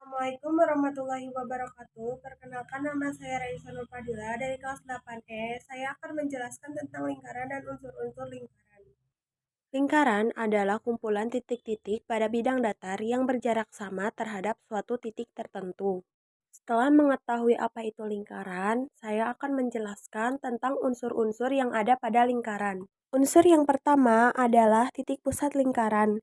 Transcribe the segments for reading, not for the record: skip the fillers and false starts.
Assalamualaikum warahmatullahi wabarakatuh. Perkenalkan nama saya Raisa Nurfadila dari kelas 8E. Saya akan menjelaskan tentang lingkaran dan unsur-unsur lingkaran. Lingkaran adalah kumpulan titik-titik pada bidang datar yang berjarak sama terhadap suatu titik tertentu. Setelah mengetahui apa itu lingkaran, saya akan menjelaskan tentang unsur-unsur yang ada pada lingkaran. Unsur yang pertama adalah titik pusat lingkaran.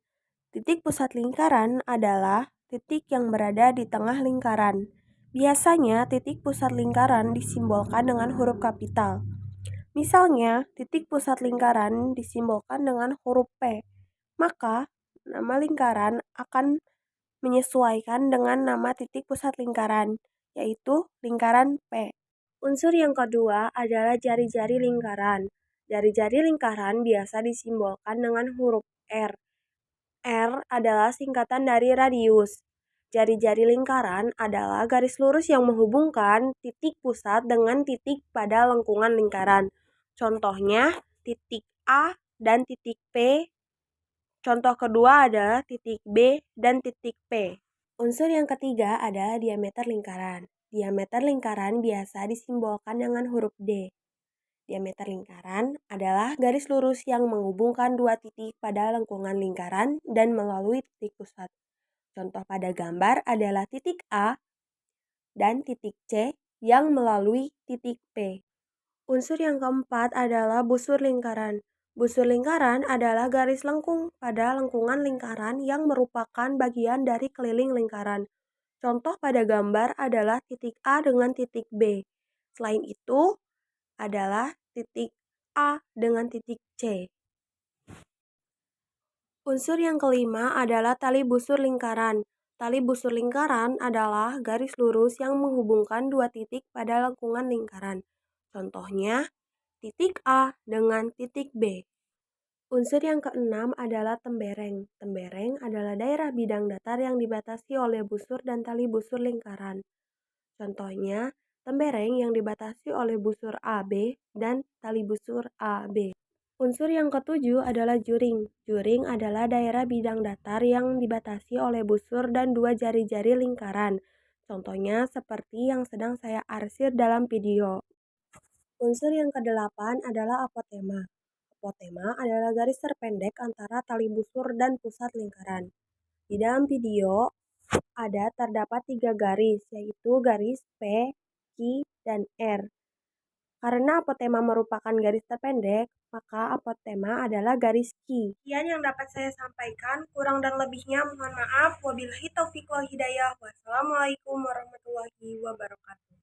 Titik pusat lingkaran adalah titik yang berada di tengah lingkaran. Biasanya, titik pusat lingkaran disimbolkan dengan huruf kapital. Misalnya, titik pusat lingkaran disimbolkan dengan huruf P. Maka, nama lingkaran akan menyesuaikan dengan nama titik pusat lingkaran, yaitu lingkaran P. Unsur yang kedua adalah jari-jari lingkaran. Jari-jari lingkaran biasa disimbolkan dengan huruf R. R adalah singkatan dari radius. Jari-jari lingkaran adalah garis lurus yang menghubungkan titik pusat dengan titik pada lengkungan lingkaran. Contohnya, titik A dan titik P. Contoh kedua adalah titik B dan titik P. Unsur yang ketiga adalah diameter lingkaran. Diameter lingkaran biasa disimbolkan dengan huruf D. Diameter lingkaran adalah garis lurus yang menghubungkan dua titik pada lengkungan lingkaran dan melalui titik pusat. Contoh pada gambar adalah titik A dan titik C yang melalui titik P. Unsur yang keempat adalah busur lingkaran. Busur lingkaran adalah garis lengkung pada lengkungan lingkaran yang merupakan bagian dari keliling lingkaran. Contoh pada gambar adalah titik A dengan titik B. Selain itu, adalah titik A dengan titik C. Unsur yang kelima adalah tali busur lingkaran. Tali busur lingkaran adalah garis lurus yang menghubungkan dua titik pada lengkungan lingkaran. Contohnya, titik A dengan titik B. Unsur yang keenam adalah tembereng. Tembereng adalah daerah bidang datar yang dibatasi oleh busur dan tali busur lingkaran. Contohnya, tembereng yang dibatasi oleh busur AB dan tali busur AB. Unsur yang ketujuh adalah juring. Juring adalah daerah bidang datar yang dibatasi oleh busur dan dua jari-jari lingkaran. Contohnya seperti yang sedang saya arsir dalam video. Unsur yang kedelapan adalah apotema. Apotema adalah garis terpendek antara tali busur dan pusat lingkaran. Di dalam video ada terdapat 3 garis, yaitu garis P, Q, dan R. Karena apotema merupakan garis terpendek, maka apotema adalah garis Q. Sekian yang dapat saya sampaikan, kurang dan lebihnya mohon maaf. Wabillahi taufiq wal hidayah. Wassalamualaikum warahmatullahi wabarakatuh.